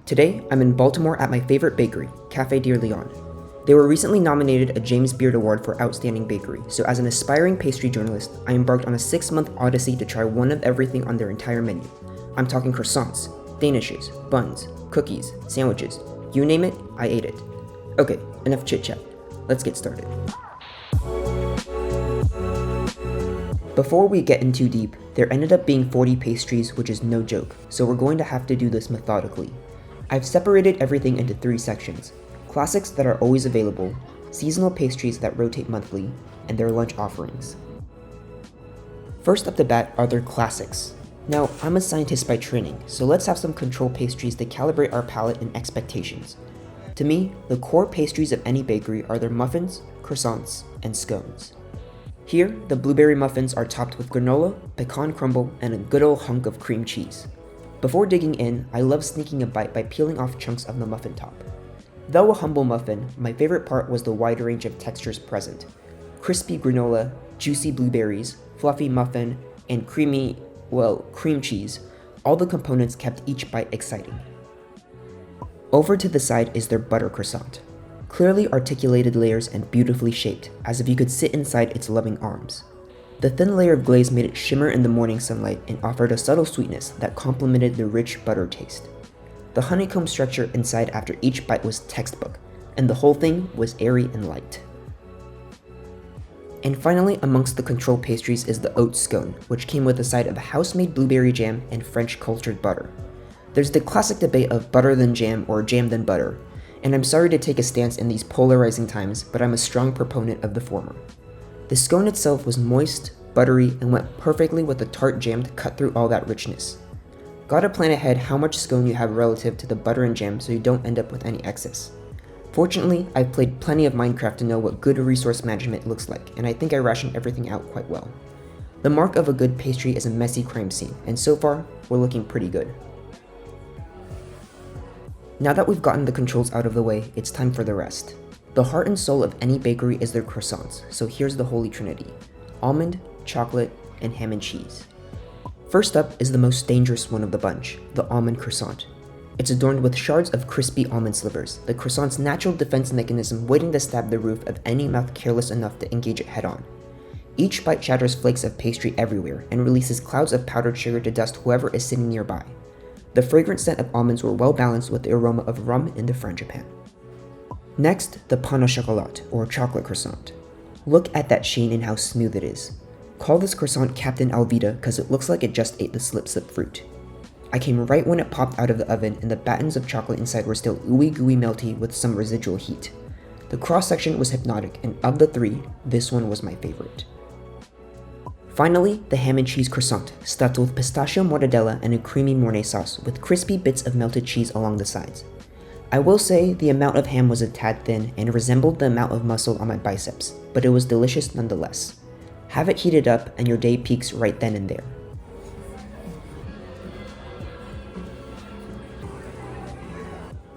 Today, I'm in Baltimore at my favorite bakery, Café Dear Leon. They were recently nominated a James Beard Award for Outstanding Bakery, so as an aspiring pastry journalist, I embarked on a 6-month odyssey to try one of everything on their entire menu. I'm talking croissants, danishes, buns, cookies, sandwiches, you name it, I ate it. Okay, enough chit-chat. Let's get started. Before we get in too deep, there ended up being 40 pastries, which is no joke, so we're going to have to do this methodically. I've separated everything into 3 sections: classics that are always available, seasonal pastries that rotate monthly, and their lunch offerings. First up the bat are their classics. Now, I'm a scientist by training, so let's have some control pastries to calibrate our palate and expectations. To me, the core pastries of any bakery are their muffins, croissants, and scones. Here, the blueberry muffins are topped with granola, pecan crumble, and a good old hunk of cream cheese. Before digging in, I love sneaking a bite by peeling off chunks of the muffin top. Though a humble muffin, my favorite part was the wide range of textures present. Crispy granola, juicy blueberries, fluffy muffin, and cream cheese. All the components kept each bite exciting. Over to the side is their butter croissant. Clearly articulated layers and beautifully shaped, as if you could sit inside its loving arms. The thin layer of glaze made it shimmer in the morning sunlight and offered a subtle sweetness that complemented the rich butter taste. The honeycomb structure inside after each bite was textbook, and the whole thing was airy and light. And finally, amongst the control pastries is the oat scone, which came with a side of house-made blueberry jam and French cultured butter. There's the classic debate of butter than jam or jam than butter, and I'm sorry to take a stance in these polarizing times, but I'm a strong proponent of the former. The scone itself was moist, buttery, and went perfectly with the tart jam to cut through all that richness. Gotta plan ahead how much scone you have relative to the butter and jam so you don't end up with any excess. Fortunately, I've played plenty of Minecraft to know what good resource management looks like, and I think I rationed everything out quite well. The mark of a good pastry is a messy crime scene, and so far, we're looking pretty good. Now that we've gotten the controls out of the way, it's time for the rest. The heart and soul of any bakery is their croissants, so here's the holy trinity: almond, chocolate, and ham and cheese. First up is the most dangerous one of the bunch, the almond croissant. It's adorned with shards of crispy almond slivers, the croissant's natural defense mechanism waiting to stab the roof of any mouth careless enough to engage it head on. Each bite shatters flakes of pastry everywhere and releases clouds of powdered sugar to dust whoever is sitting nearby. The fragrant scent of almonds were well balanced with the aroma of rum in the frangipane. Next, the pain au chocolat, or chocolate croissant. Look at that sheen and how smooth it is. Call this croissant Captain Alvita because it looks like it just ate the slip fruit. I came right when it popped out of the oven and the battens of chocolate inside were still ooey gooey melty with some residual heat. The cross section was hypnotic, and of the 3, this one was my favorite. Finally, the ham and cheese croissant, stuffed with pistachio mortadella and a creamy Mornay sauce with crispy bits of melted cheese along the sides. I will say the amount of ham was a tad thin and resembled the amount of muscle on my biceps, but it was delicious nonetheless. Have it heated up and your day peaks right then and there.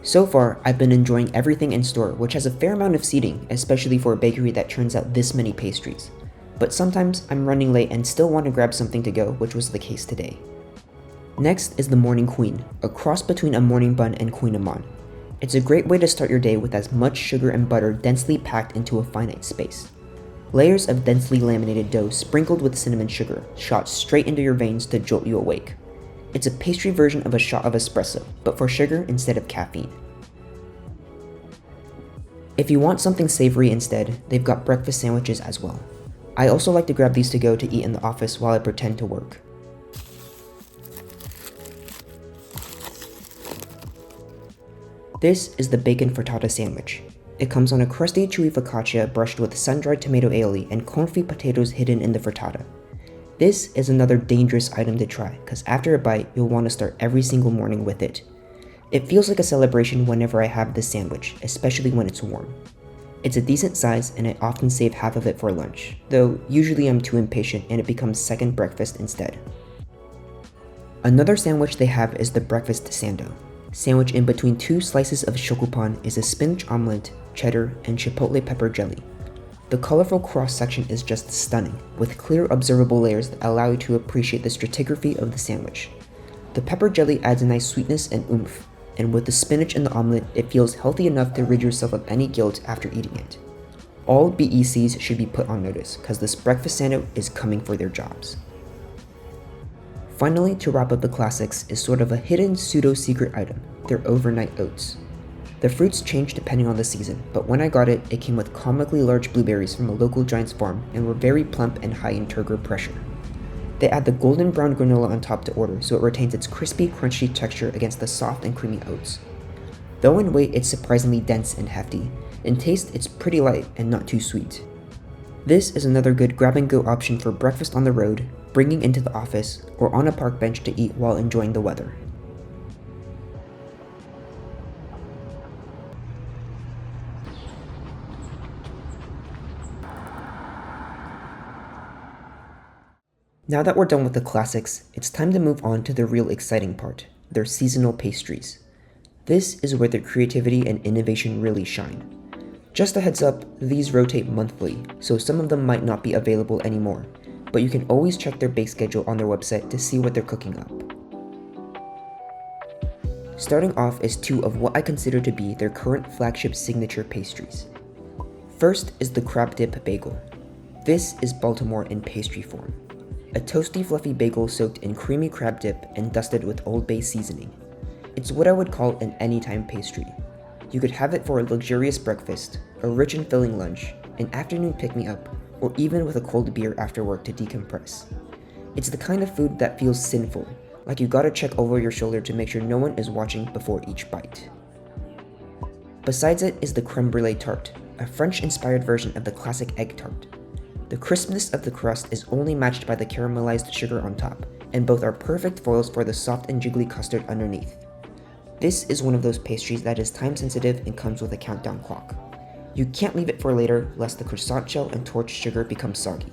So far, I've been enjoying everything in store, which has a fair amount of seating, especially for a bakery that turns out this many pastries. But sometimes I'm running late and still want to grab something to go, which was the case today. Next is the Morning Queen, a cross between a morning bun and Queen Amman. It's a great way to start your day with as much sugar and butter densely packed into a finite space. Layers of densely laminated dough sprinkled with cinnamon sugar, shot straight into your veins to jolt you awake. It's a pastry version of a shot of espresso, but for sugar instead of caffeine. If you want something savory instead, they've got breakfast sandwiches as well. I also like to grab these to go to eat in the office while I pretend to work. This is the bacon frittata sandwich. It comes on a crusty chewy focaccia brushed with sun-dried tomato aioli and confit potatoes hidden in the frittata. This is another dangerous item to try, because after a bite, you'll want to start every single morning with it. It feels like a celebration whenever I have this sandwich, especially when it's warm. It's a decent size and I often save half of it for lunch, though usually I'm too impatient and it becomes second breakfast instead. Another sandwich they have is the breakfast sando. Sandwiched in between 2 slices of chocopan is a spinach omelet, cheddar, and chipotle pepper jelly. The colorful cross-section is just stunning, with clear observable layers that allow you to appreciate the stratigraphy of the sandwich. The pepper jelly adds a nice sweetness and oomph. and with the spinach in the omelet, it feels healthy enough to rid yourself of any guilt after eating it. All BECs should be put on notice, because this breakfast sandwich is coming for their jobs. Finally, to wrap up the classics, is sort of a hidden pseudo-secret item, their overnight oats. The fruits change depending on the season, but when I got it, it came with comically large blueberries from a local Giants farm and were very plump and high in turgor pressure. They add the golden brown granola on top to order so it retains its crispy, crunchy texture against the soft and creamy oats. Though in weight it's surprisingly dense and hefty, in taste it's pretty light and not too sweet. This is another good grab-and-go option for breakfast on the road, bringing into the office, or on a park bench to eat while enjoying the weather. Now that we're done with the classics, it's time to move on to the real exciting part, their seasonal pastries. This is where their creativity and innovation really shine. Just a heads up, these rotate monthly, so some of them might not be available anymore, but you can always check their bake schedule on their website to see what they're cooking up. Starting off is two of what I consider to be their current flagship signature pastries. First is the crab dip bagel. This is Baltimore in pastry form. A toasty fluffy bagel soaked in creamy crab dip and dusted with Old Bay seasoning. It's what I would call an anytime pastry. You could have it for a luxurious breakfast, a rich and filling lunch, an afternoon pick-me-up, or even with a cold beer after work to decompress. It's the kind of food that feels sinful, like you gotta check over your shoulder to make sure no one is watching before each bite. Besides it is the creme brulee tart, a French-inspired version of the classic egg tart. The crispness of the crust is only matched by the caramelized sugar on top, and both are perfect foils for the soft and jiggly custard underneath. This is one of those pastries that is time sensitive and comes with a countdown clock. You can't leave it for later lest the croissant shell and torched sugar become soggy.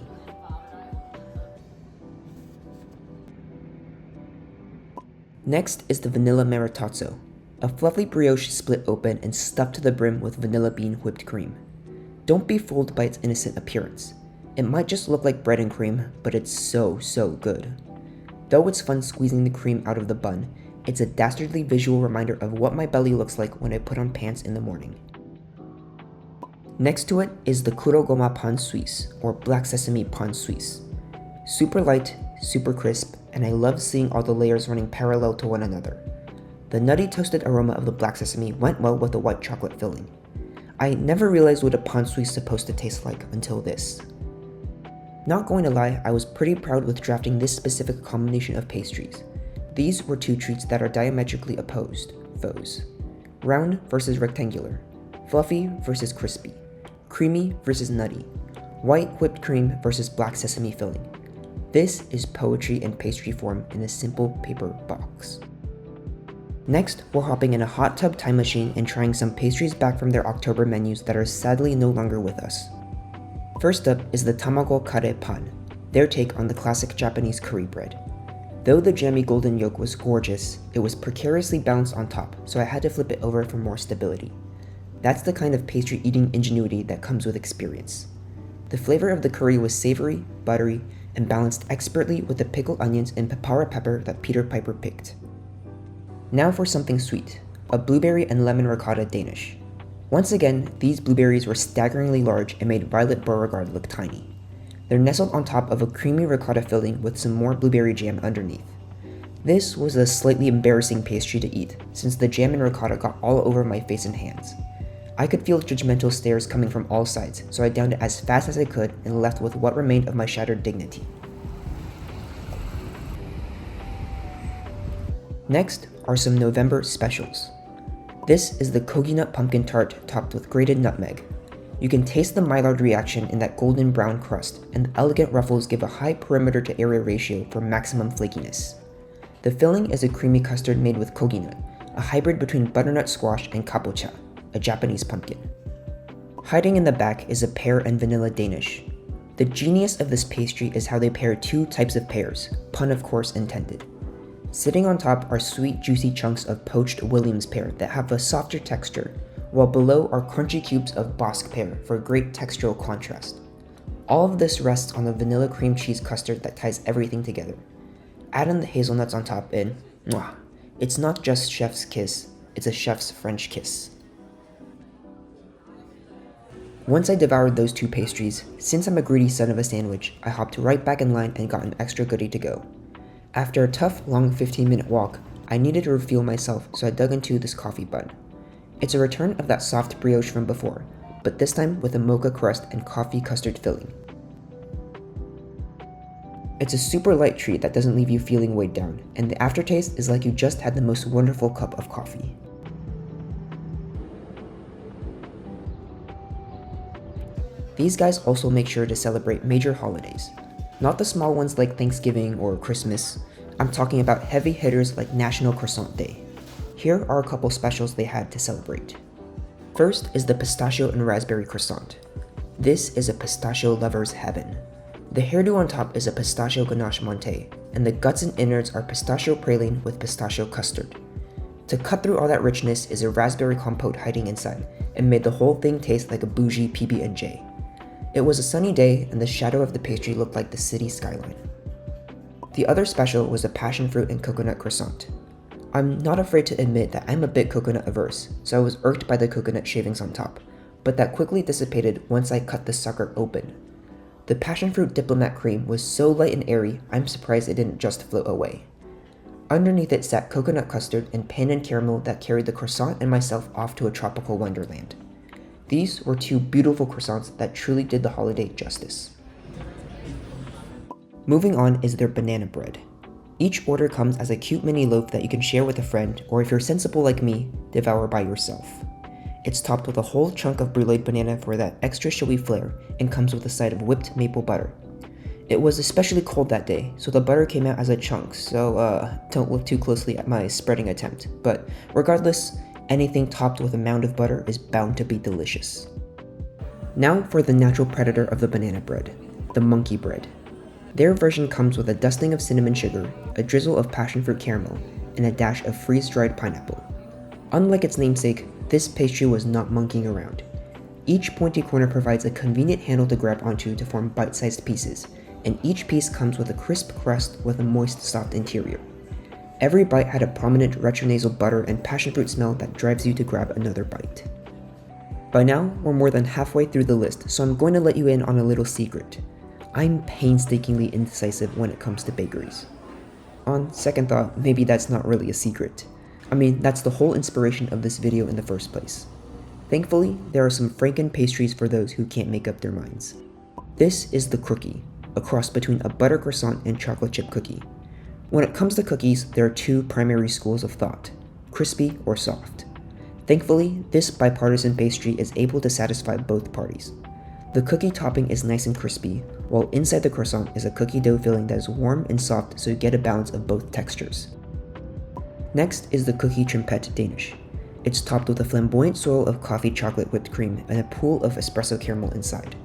Next is the vanilla maritozzo, a fluffy brioche split open and stuffed to the brim with vanilla bean whipped cream. Don't be fooled by its innocent appearance. It might just look like bread and cream, but it's so good. Though it's fun squeezing the cream out of the bun, it's a dastardly visual reminder of what my belly looks like when I put on pants in the morning. Next to it is the kurogoma pan suisse, or black sesame pan suisse. Super light, super crisp, and I love seeing all the layers running parallel to one another. The nutty toasted aroma of the black sesame went well with the white chocolate filling. I never realized what a pan suisse is supposed to taste like until this. Not going to lie, I was pretty proud with drafting this specific combination of pastries. These were two treats that are diametrically opposed, foes. Round versus rectangular, fluffy versus crispy, creamy versus nutty, white whipped cream versus black sesame filling. This is poetry in pastry form in a simple paper box. Next, we're hopping in a hot tub time machine and trying some pastries back from their October menus that are sadly no longer with us. First up is the tamago kare pan, their take on the classic Japanese curry bread. Though the jammy golden yolk was gorgeous, it was precariously balanced on top, so I had to flip it over for more stability. That's the kind of pastry eating ingenuity that comes with experience. The flavor of the curry was savory, buttery, and balanced expertly with the pickled onions and papaya pepper that Peter Piper picked. Now for something sweet, a blueberry and lemon ricotta Danish. Once again, these blueberries were staggeringly large and made Violet Beauregard look tiny. They're nestled on top of a creamy ricotta filling with some more blueberry jam underneath. This was a slightly embarrassing pastry to eat, since the jam and ricotta got all over my face and hands. I could feel judgmental stares coming from all sides, so I downed it as fast as I could and left with what remained of my shattered dignity. Next are some November specials. This is the Kogi Nut Pumpkin Tart topped with grated nutmeg. You can taste the Maillard reaction in that golden brown crust, and the elegant ruffles give a high perimeter to area ratio for maximum flakiness. The filling is a creamy custard made with kogi nut, a hybrid between butternut squash and kabocha, a Japanese pumpkin. Hiding in the back is a pear and vanilla Danish. The genius of this pastry is how they pair two types of pears, pun of course intended. Sitting on top are sweet, juicy chunks of poached Williams pear that have a softer texture, while below are crunchy cubes of Bosc pear for great textural contrast. All of this rests on the vanilla cream cheese custard that ties everything together. Add in the hazelnuts on top and, mwah, it's not just chef's kiss, It's a chef's French kiss. Once I devoured those 2 pastries, since I'm a greedy son of a sandwich, I hopped right back in line and got an extra goodie to go. After a tough, long 15-minute walk, I needed to refuel myself, so I dug into this coffee bun. It's a return of that soft brioche from before, but this time with a mocha crust and coffee custard filling. It's a super light treat that doesn't leave you feeling weighed down, and the aftertaste is like you just had the most wonderful cup of coffee. These guys also make sure to celebrate major holidays. Not the small ones like Thanksgiving or Christmas. I'm talking about heavy hitters like National Croissant Day. Here are a couple specials they had to celebrate. First is the pistachio and raspberry croissant. This is a pistachio lover's heaven. The hairdo on top is a pistachio ganache montée, and the guts and innards are pistachio praline with pistachio custard. To cut through all that richness is a raspberry compote hiding inside, and made the whole thing taste like a bougie PB&J. It was a sunny day, and the shadow of the pastry looked like the city skyline. The other special was a passion fruit and coconut croissant. I'm not afraid to admit that I'm a bit coconut averse, so I was irked by the coconut shavings on top, but that quickly dissipated once I cut the sucker open. The passion fruit diplomat cream was so light and airy, I'm surprised it didn't just float away. Underneath it sat coconut custard and pandan caramel that carried the croissant and myself off to a tropical wonderland. These were 2 beautiful croissants that truly did the holiday justice. Moving on is their banana bread. Each order comes as a cute mini loaf that you can share with a friend, or if you're sensible like me, devour by yourself. It's topped with a whole chunk of bruleed banana for that extra showy flair, and comes with a side of whipped maple butter. It was especially cold that day, so the butter came out as a chunk, so don't look too closely at my spreading attempt, but regardless, anything topped with a mound of butter is bound to be delicious. Now for the natural predator of the banana bread, the monkey bread. Their version comes with a dusting of cinnamon sugar, a drizzle of passion fruit caramel, and a dash of freeze-dried pineapple. Unlike its namesake, this pastry was not monkeying around. Each pointy corner provides a convenient handle to grab onto to form bite-sized pieces, and each piece comes with a crisp crust with a moist, soft interior. Every bite had a prominent retronasal butter and passion fruit smell that drives you to grab another bite. By now, we're more than halfway through the list, so I'm going to let you in on a little secret. I'm painstakingly indecisive when it comes to bakeries. On second thought, maybe that's not really a secret. I mean, that's the whole inspiration of this video in the first place. Thankfully, there are some Franken pastries for those who can't make up their minds. This is the cookie, a cross between a butter croissant and chocolate chip cookie. When it comes to cookies, there are 2 primary schools of thought, crispy or soft. Thankfully, this bipartisan pastry is able to satisfy both parties. The cookie topping is nice and crispy, while inside the croissant is a cookie dough filling that is warm and soft so you get a balance of both textures. Next is the cookie trimpette Danish. It's topped with a flamboyant swirl of coffee chocolate whipped cream and a pool of espresso caramel inside.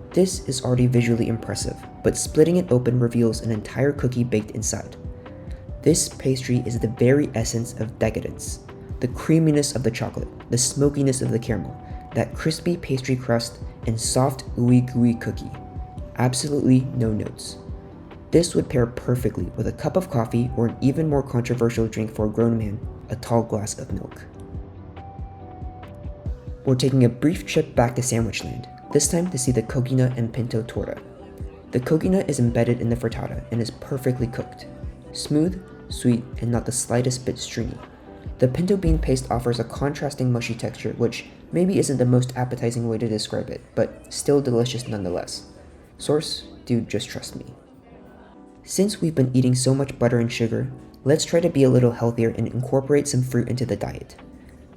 This is already visually impressive, but splitting it open reveals an entire cookie baked inside. This pastry is the very essence of decadence. The creaminess of the chocolate, the smokiness of the caramel, that crispy pastry crust, and soft ooey gooey cookie. Absolutely no notes. This would pair perfectly with a cup of coffee or an even more controversial drink for a grown man, a tall glass of milk. We're taking a brief trip back to Sandwichland, this time to see the coquina and pinto torta. The coquina is embedded in the frittata and is perfectly cooked. Smooth, sweet, and not the slightest bit stringy. The pinto bean paste offers a contrasting mushy texture which maybe isn't the most appetizing way to describe it, but still delicious nonetheless. Source, dude, just trust me. Since we've been eating so much butter and sugar, let's try to be a little healthier and incorporate some fruit into the diet.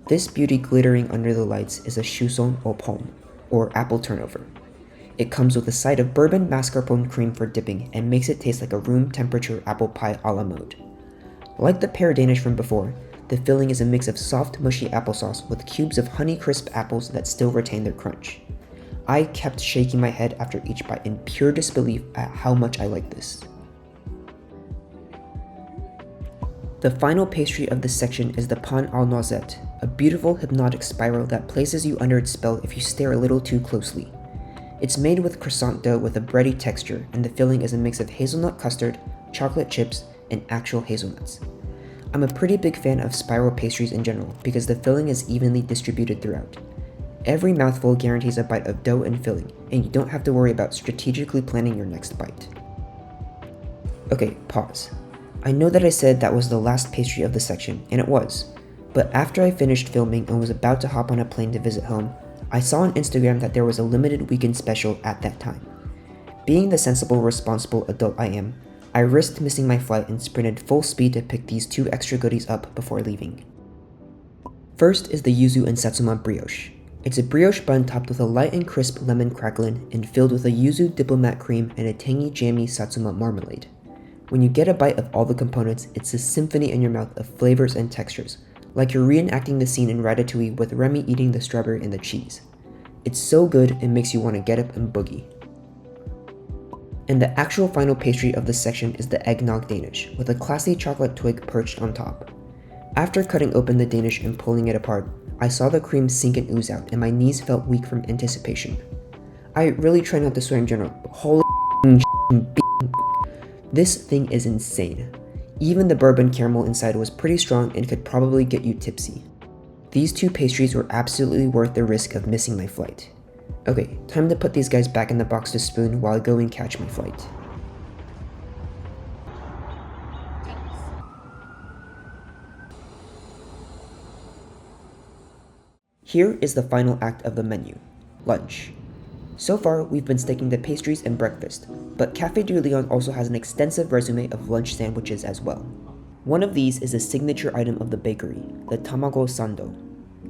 This beauty glittering under the lights is a chusson aux pommes, or apple turnover. It comes with a side of bourbon mascarpone cream for dipping and makes it taste like a room temperature apple pie a la mode. Like the pear Danish from before, the filling is a mix of soft, mushy applesauce with cubes of honey-crisp apples that still retain their crunch. I kept shaking my head after each bite in pure disbelief at how much I like this. The final pastry of this section is the pain aux noisettes, a beautiful hypnotic spiral that places you under its spell if you stare a little too closely. It's made with croissant dough with a bready texture, and the filling is a mix of hazelnut custard, chocolate chips, and actual hazelnuts. I'm a pretty big fan of spiral pastries in general because the filling is evenly distributed throughout. Every mouthful guarantees a bite of dough and filling, and you don't have to worry about strategically planning your next bite. Okay, pause. I know that I said that was the last pastry of the section, and it was. But after I finished filming and was about to hop on a plane to visit home, I saw on Instagram that there was a limited weekend special at that time. Being the sensible, responsible adult I am, I risked missing my flight and sprinted full speed to pick these 2 extra goodies up before leaving. First is the yuzu and satsuma brioche. It's a brioche bun topped with a light and crisp lemon crackling and filled with a yuzu diplomat cream and a tangy jammy satsuma marmalade. When you get a bite of all the components, it's a symphony in your mouth of flavors and textures, like you're reenacting the scene in Ratatouille with Remy eating the strawberry and the cheese. It's so good it makes you want to get up and boogie. And the actual final pastry of this section is the eggnog Danish, with a classy chocolate twig perched on top. After cutting open the Danish and pulling it apart, I saw the cream sink and ooze out and my knees felt weak from anticipation. I really try not to swear in general, but holy this thing is insane. Even the bourbon caramel inside was pretty strong and could probably get you tipsy. These 2 pastries were absolutely worth the risk of missing my flight. Okay, time to put these guys back in the box to spoon while I go and catch my flight. Here is the final act of the menu, lunch. So far, we've been sticking to pastries and breakfast, but Café Dear Leon also has an extensive resume of lunch sandwiches as well. One of these is a signature item of the bakery, the tamago sando.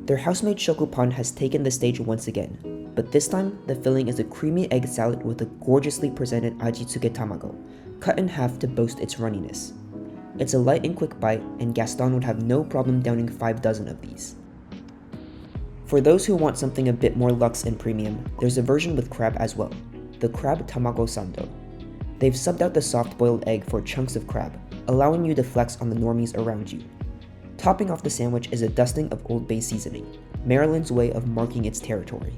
Their house-made shokupan has taken the stage once again, but this time the filling is a creamy egg salad with a gorgeously presented ajitsuke tamago, cut in half to boast its runniness. It's a light and quick bite, and Gaston would have no problem downing 5 dozen of these. For those who want something a bit more luxe and premium, there's a version with crab as well, the crab tamago sando. They've subbed out the soft-boiled egg for chunks of crab, allowing you to flex on the normies around you. Topping off the sandwich is a dusting of Old Bay seasoning, Maryland's way of marking its territory.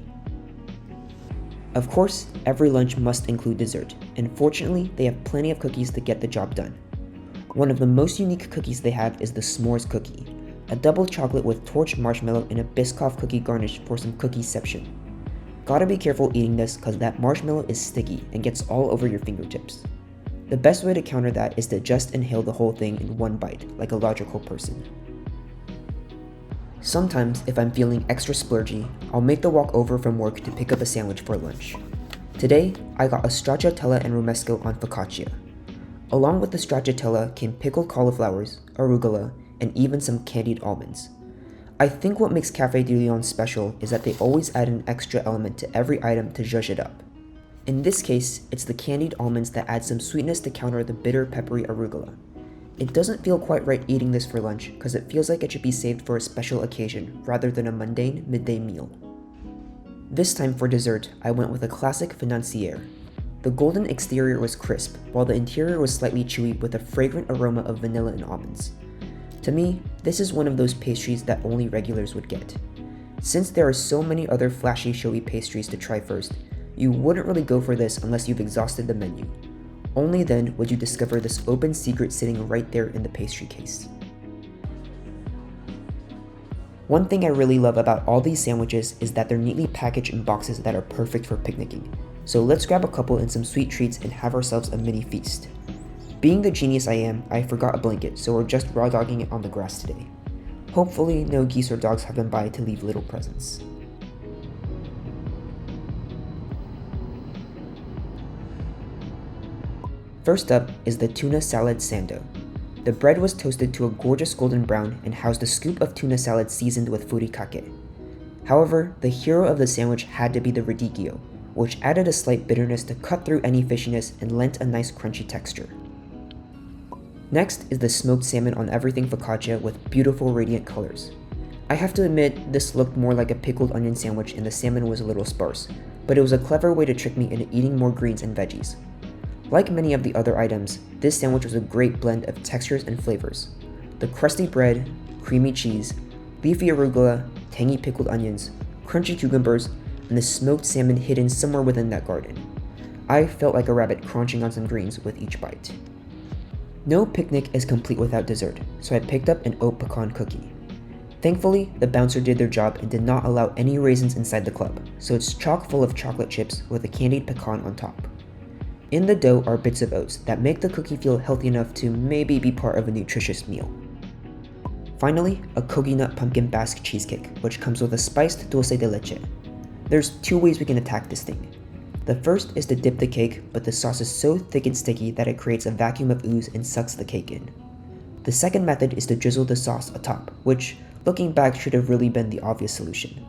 Of course, every lunch must include dessert, and fortunately, they have plenty of cookies to get the job done. One of the most unique cookies they have is the s'mores cookie, a double chocolate with torched marshmallow and a Biscoff cookie garnish for some cookieception. Gotta be careful eating this cause that marshmallow is sticky and gets all over your fingertips. The best way to counter that is to just inhale the whole thing in one bite, like a logical person. Sometimes, if I'm feeling extra splurgy, I'll make the walk over from work to pick up a sandwich for lunch. Today, I got a stracciatella and romesco on focaccia. Along with the stracciatella came pickled cauliflowers, arugula, and even some candied almonds. I think what makes Café Dear Leon special is that they always add an extra element to every item to zhuzh it up. In this case, it's the candied almonds that add some sweetness to counter the bitter peppery arugula. It doesn't feel quite right eating this for lunch because it feels like it should be saved for a special occasion rather than a mundane midday meal. This time for dessert, I went with a classic financière. The golden exterior was crisp, while the interior was slightly chewy with a fragrant aroma of vanilla and almonds. To me, this is one of those pastries that only regulars would get. Since there are so many other flashy, showy pastries to try first, you wouldn't really go for this unless you've exhausted the menu. Only then would you discover this open secret sitting right there in the pastry case. One thing I really love about all these sandwiches is that they're neatly packaged in boxes that are perfect for picnicking. So let's grab a couple and some sweet treats and have ourselves a mini feast. Being the genius I am, I forgot a blanket, so we're just raw dogging it on the grass today. Hopefully no geese or dogs have been by to leave little presents. First up is the tuna salad sando. The bread was toasted to a gorgeous golden brown and housed a scoop of tuna salad seasoned with furikake. However, the hero of the sandwich had to be the radicchio, which added a slight bitterness to cut through any fishiness and lent a nice crunchy texture. Next is the smoked salmon on everything focaccia with beautiful radiant colors. I have to admit, this looked more like a pickled onion sandwich and the salmon was a little sparse, but it was a clever way to trick me into eating more greens and veggies. Like many of the other items, this sandwich was a great blend of textures and flavors. The crusty bread, creamy cheese, leafy arugula, tangy pickled onions, crunchy cucumbers, and the smoked salmon hidden somewhere within that garden. I felt like a rabbit crunching on some greens with each bite. No picnic is complete without dessert, so I picked up an oat pecan cookie. Thankfully, the bouncer did their job and did not allow any raisins inside the club, so it's chock full of chocolate chips with a candied pecan on top. In the dough are bits of oats that make the cookie feel healthy enough to maybe be part of a nutritious meal. Finally, a coconut pumpkin basque cheesecake, which comes with a spiced dulce de leche. There's 2 ways we can attack this thing. The first is to dip the cake, but the sauce is so thick and sticky that it creates a vacuum of ooze and sucks the cake in. The second method is to drizzle the sauce atop, which, looking back, should have really been the obvious solution.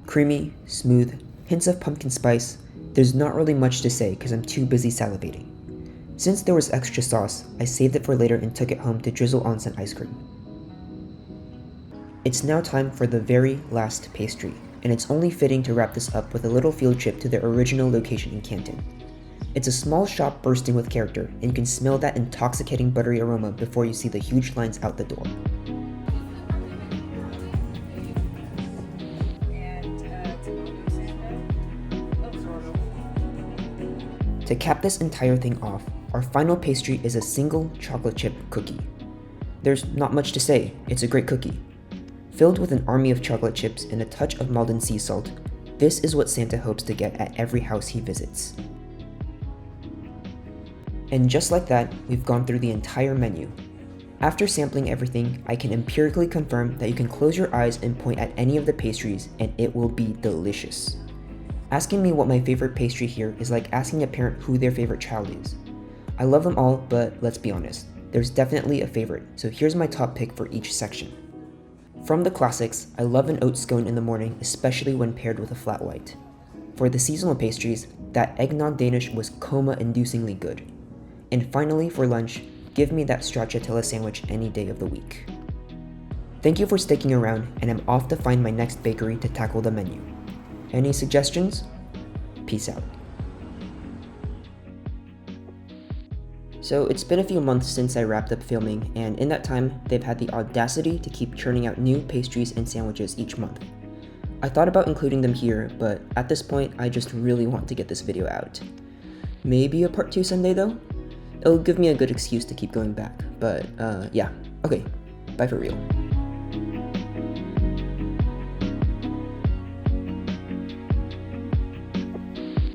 Creamy, smooth, hints of pumpkin spice. There's not really much to say because I'm too busy salivating. Since there was extra sauce, I saved it for later and took it home to drizzle on some ice cream. It's now time for the very last pastry, and it's only fitting to wrap this up with a little field trip to their original location in Canton. It's a small shop bursting with character, and you can smell that intoxicating buttery aroma before you see the huge lines out the door. To cap this entire thing off, our final pastry is a single chocolate chip cookie. There's not much to say, it's a great cookie. Filled with an army of chocolate chips and a touch of Malden sea salt, this is what Santa hopes to get at every house he visits. And just like that, we've gone through the entire menu. After sampling everything, I can empirically confirm that you can close your eyes and point at any of the pastries and it will be delicious. Asking me what my favorite pastry here is like asking a parent who their favorite child is. I love them all, but let's be honest, there's definitely a favorite, so here's my top pick for each section. From the classics, I love an oat scone in the morning, especially when paired with a flat white. For the seasonal pastries, that eggnog Danish was coma-inducingly good. And finally, for lunch, give me that stracciatella sandwich any day of the week. Thank you for sticking around, and I'm off to find my next bakery to tackle the menu. Any suggestions? Peace out. So it's been a few months since I wrapped up filming, and in that time, they've had the audacity to keep churning out new pastries and sandwiches each month. I thought about including them here, but at this point, I just really want to get this video out. Maybe a part 2 Sunday though? It'll give me a good excuse to keep going back, but yeah, okay, bye for real.